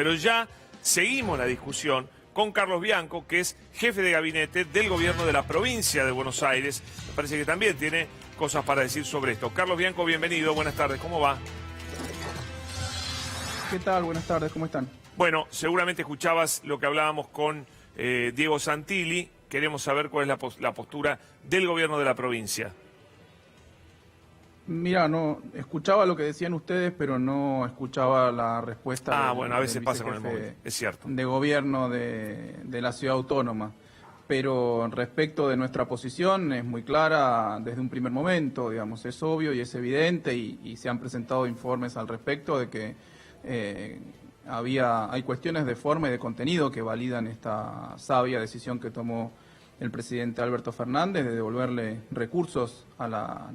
Pero ya seguimos la discusión con Carlos Bianco, que es jefe de gabinete del gobierno de la provincia de Buenos Aires. Me parece que también tiene cosas para decir sobre esto. Carlos Bianco, bienvenido, buenas tardes, ¿cómo va? ¿Qué tal? Buenas tardes, ¿cómo están? Bueno, seguramente escuchabas lo que hablábamos con Diego Santilli. Queremos saber cuál es la postura del gobierno de la provincia. Mira, no escuchaba lo que decían ustedes, pero no escuchaba la respuesta Bueno, a veces pasa con el móvil, es cierto. De gobierno de la ciudad autónoma. Pero respecto de nuestra posición es muy clara desde un primer momento, digamos, es obvio y es evidente y se han presentado informes al respecto de que hay cuestiones de forma y de contenido que validan esta sabia decisión que tomó el presidente Alberto Fernández de devolverle recursos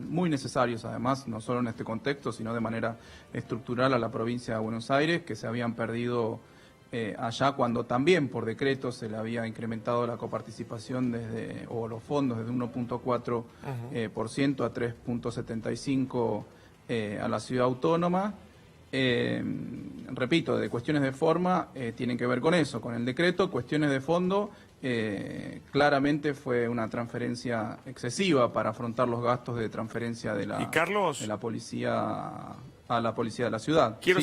muy necesarios, además, no solo en este contexto, sino de manera estructural a la provincia de Buenos Aires, que se habían perdido allá cuando también por decreto se le había incrementado la coparticipación o los fondos desde 1.4% a 3.75% a la ciudad autónoma. Repito, de cuestiones de forma tienen que ver con eso, con el decreto. Cuestiones de fondo, claramente fue una transferencia excesiva para afrontar los gastos de transferencia de la policía a la policía de la ciudad. Quiero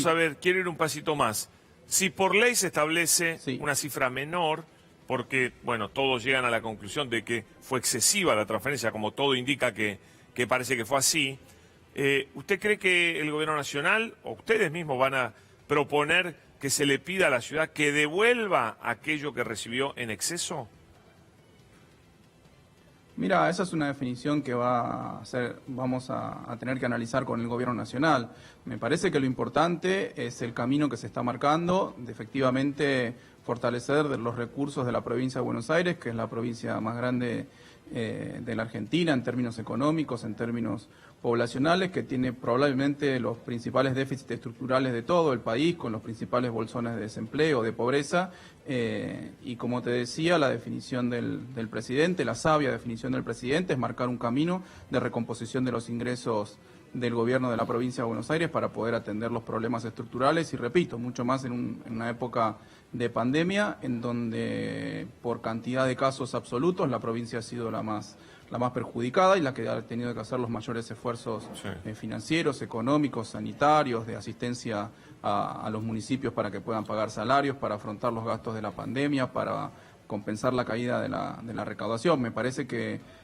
ir un pasito más. Si por ley se establece una cifra menor, porque, bueno, todos llegan a la conclusión de que fue excesiva la transferencia, como todo indica que parece que fue así, ¿usted cree que el gobierno nacional o ustedes mismos van a proponer que se le pida a la ciudad que devuelva aquello que recibió en exceso? Mira, esa es una definición que vamos a tener que analizar con el gobierno nacional. Me parece que lo importante es el camino que se está marcando, de efectivamente fortalecer los recursos de la provincia de Buenos Aires, que es la provincia más grande de la Argentina en términos económicos, en términos poblacionales, que tiene probablemente los principales déficits estructurales de todo el país, con los principales bolsones de desempleo, de pobreza, y como te decía, la definición del presidente, la sabia definición del presidente, es marcar un camino de recomposición de los ingresos del gobierno de la provincia de Buenos Aires para poder atender los problemas estructurales y, repito, mucho más en una época de pandemia en donde por cantidad de casos absolutos la provincia ha sido la más perjudicada y la que ha tenido que hacer los mayores esfuerzos financieros, económicos, sanitarios, de asistencia a los municipios para que puedan pagar salarios, para afrontar los gastos de la pandemia, para compensar la caída de la recaudación. Me parece que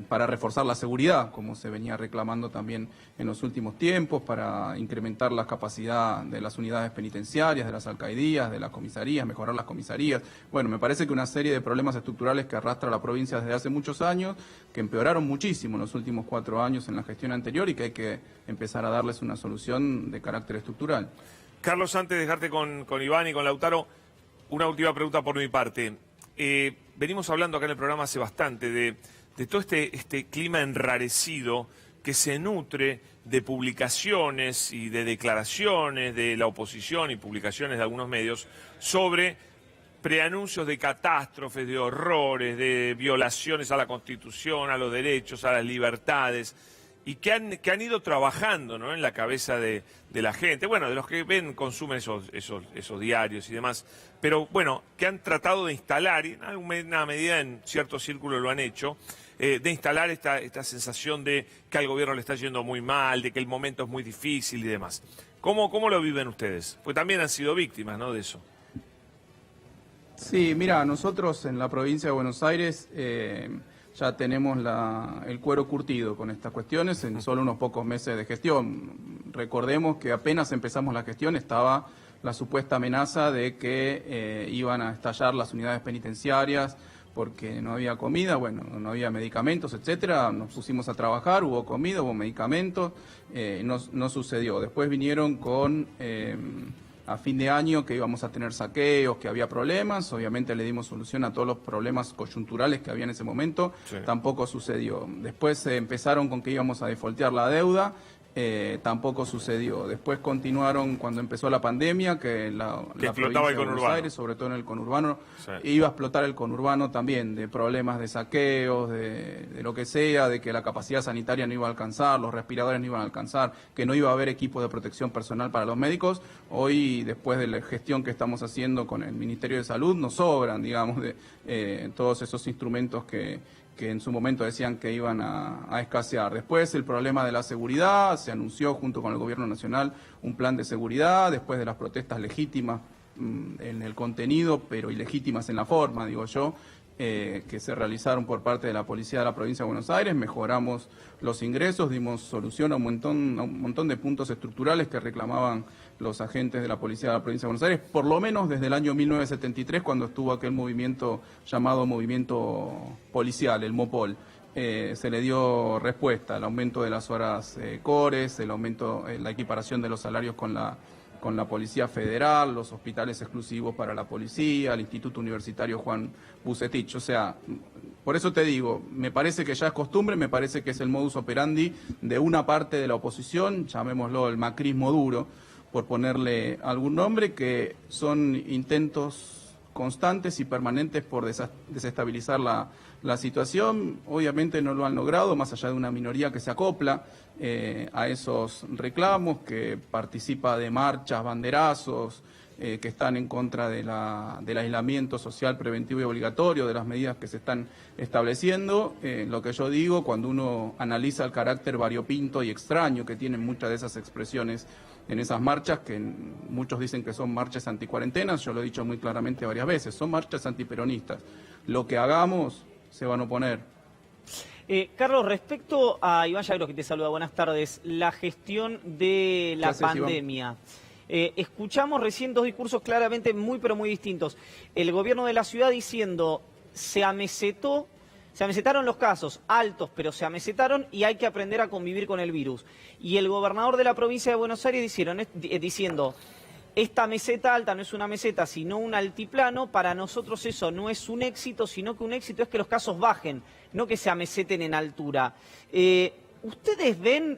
para reforzar la seguridad, como se venía reclamando también en los últimos tiempos, para incrementar la capacidad de las unidades penitenciarias, de las alcaldías, de las comisarías, mejorar las comisarías. Bueno, me parece que una serie de problemas estructurales que arrastra la provincia desde hace muchos años, que empeoraron muchísimo en los últimos 4 años en la gestión anterior y que hay que empezar a darles una solución de carácter estructural. Carlos, antes de dejarte con Iván y con Lautaro, una última pregunta por mi parte. Venimos hablando acá en el programa hace bastante de todo este clima enrarecido que se nutre de publicaciones y de declaraciones de la oposición y publicaciones de algunos medios sobre preanuncios de catástrofes, de horrores, de violaciones a la Constitución, a los derechos, a las libertades, y que han ido trabajando, ¿no?, en la cabeza de la gente, bueno, de los que consumen esos diarios y demás, pero bueno, que han tratado de instalar, y en alguna medida en cierto círculo lo han hecho, de instalar esta sensación de que al gobierno le está yendo muy mal, de que el momento es muy difícil y demás. ¿Cómo lo viven ustedes? Pues también han sido víctimas, ¿no?, de eso. Sí, mira, nosotros en la provincia de Buenos Aires ya tenemos el cuero curtido con estas cuestiones en solo unos pocos meses de gestión. Recordemos que apenas empezamos la gestión estaba la supuesta amenaza de que iban a estallar las unidades penitenciarias porque no había comida, bueno, no había medicamentos, etcétera. Nos pusimos a trabajar, hubo comida, hubo medicamentos, no sucedió. Después vinieron con a fin de año que íbamos a tener saqueos, que había problemas. Obviamente le dimos solución a todos los problemas coyunturales que había en ese momento. Sí. Tampoco sucedió. Después empezaron con que íbamos a defoltear la deuda. tampoco sucedió. Después continuaron cuando empezó la pandemia, que la explotaba el provincia de Buenos conurbano. Aires, sobre todo en el conurbano, Sí. iba a explotar el conurbano también, de problemas de saqueos, de lo que sea, de que la capacidad sanitaria no iba a alcanzar, los respiradores no iban a alcanzar, que no iba a haber equipos de protección personal para los médicos. Hoy, después de la gestión que estamos haciendo con el Ministerio de Salud, nos sobran, digamos, de todos esos instrumentos que en su momento decían que iban a escasear. Después el problema de la seguridad, se anunció junto con el Gobierno Nacional un plan de seguridad, después de las protestas legítimas en el contenido, pero ilegítimas en la forma, digo yo, que se realizaron por parte de la Policía de la Provincia de Buenos Aires, mejoramos los ingresos, dimos solución a un montón de puntos estructurales que reclamaban los agentes de la Policía de la Provincia de Buenos Aires, por lo menos desde el año 1973, cuando estuvo aquel movimiento llamado Movimiento Policial, el MOPOL. Se le dio respuesta al aumento de las horas cores, el aumento, la equiparación de los salarios con la Policía Federal, los hospitales exclusivos para la policía, el Instituto Universitario Juan Bucetich. O sea, por eso te digo, me parece que ya es costumbre, me parece que es el modus operandi de una parte de la oposición, llamémoslo el macrismo duro, por ponerle algún nombre, que son intentos constantes y permanentes por desestabilizar la situación. Obviamente no lo han logrado, más allá de una minoría que se acopla a esos reclamos, que participa de marchas, banderazos, que están en contra del aislamiento social preventivo y obligatorio, de las medidas que se están estableciendo. Lo que yo digo, cuando uno analiza el carácter variopinto y extraño que tienen muchas de esas expresiones en esas marchas, que muchos dicen que son marchas anticuarentenas, yo lo he dicho muy claramente varias veces, son marchas antiperonistas. Lo que hagamos se van a oponer. Carlos, respecto a Iván Yagros, que te saluda, buenas tardes, la gestión de la pandemia. Escuchamos recién dos discursos claramente muy pero muy distintos. El gobierno de la ciudad diciendo se amesetaron los casos altos, pero se amesetaron y hay que aprender a convivir con el virus. Y el gobernador de la provincia de Buenos Aires diciendo esta meseta alta no es una meseta, sino un altiplano. Para nosotros eso no es un éxito, sino que un éxito es que los casos bajen, no que se ameseten en altura. ¿Ustedes ven,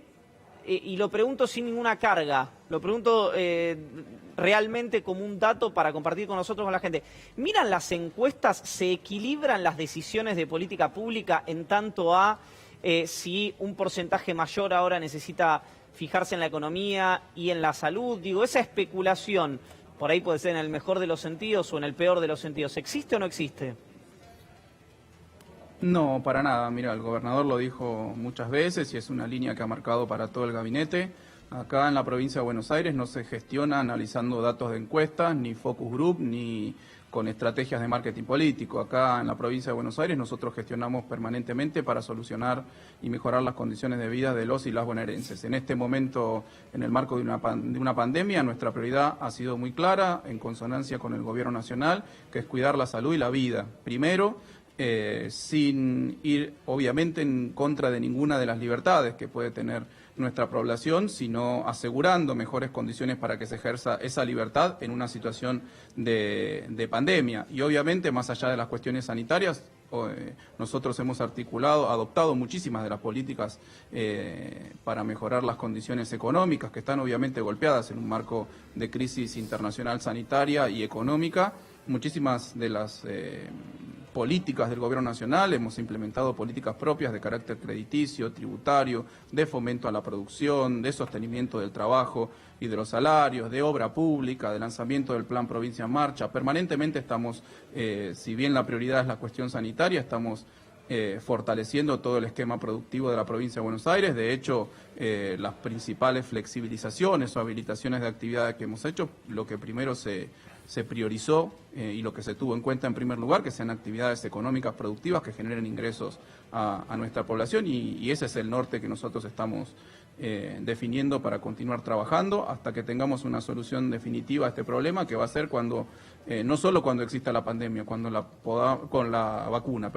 y lo pregunto sin ninguna carga, lo pregunto realmente como un dato para compartir con nosotros, con la gente, miran las encuestas, se equilibran las decisiones de política pública en tanto a si un porcentaje mayor ahora necesita fijarse en la economía y en la salud? Digo, esa especulación, por ahí puede ser en el mejor de los sentidos o en el peor de los sentidos, ¿existe o no existe? No, para nada. Mira, el gobernador lo dijo muchas veces y es una línea que ha marcado para todo el gabinete. Acá en la provincia de Buenos Aires no se gestiona analizando datos de encuestas, ni focus group, ni con estrategias de marketing político. Acá en la provincia de Buenos Aires nosotros gestionamos permanentemente para solucionar y mejorar las condiciones de vida de los y las bonaerenses. En este momento, en el marco de una pandemia, nuestra prioridad ha sido muy clara, en consonancia con el Gobierno Nacional, que es cuidar la salud y la vida. Primero, sin ir obviamente en contra de ninguna de las libertades que puede tener nuestra población, sino asegurando mejores condiciones para que se ejerza esa libertad en una situación de pandemia. Y obviamente, más allá de las cuestiones sanitarias, nosotros hemos adoptado muchísimas de las políticas para mejorar las condiciones económicas, que están obviamente golpeadas en un marco de crisis internacional sanitaria y económica. Muchísimas de las políticas del Gobierno Nacional, hemos implementado políticas propias de carácter crediticio, tributario, de fomento a la producción, de sostenimiento del trabajo y de los salarios, de obra pública, de lanzamiento del Plan Provincia en Marcha. Permanentemente estamos, si bien la prioridad es la cuestión sanitaria, estamos fortaleciendo todo el esquema productivo de la provincia de Buenos Aires. De hecho, las principales flexibilizaciones o habilitaciones de actividades que hemos hecho, lo que primero se priorizó y lo que se tuvo en cuenta en primer lugar, que sean actividades económicas productivas que generen ingresos a nuestra población, y ese es el norte que nosotros estamos definiendo para continuar trabajando hasta que tengamos una solución definitiva a este problema, que va a ser cuando no solo cuando exista la pandemia, con la vacuna,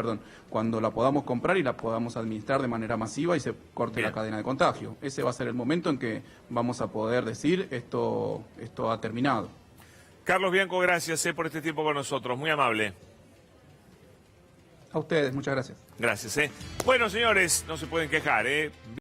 cuando la podamos comprar y la podamos administrar de manera masiva y se corte la cadena de contagio. Ese va a ser el momento en que vamos a poder decir esto ha terminado. Carlos Bianco, gracias por este tiempo con nosotros, muy amable. A ustedes, muchas gracias. Gracias. Bueno, señores, no se pueden quejar.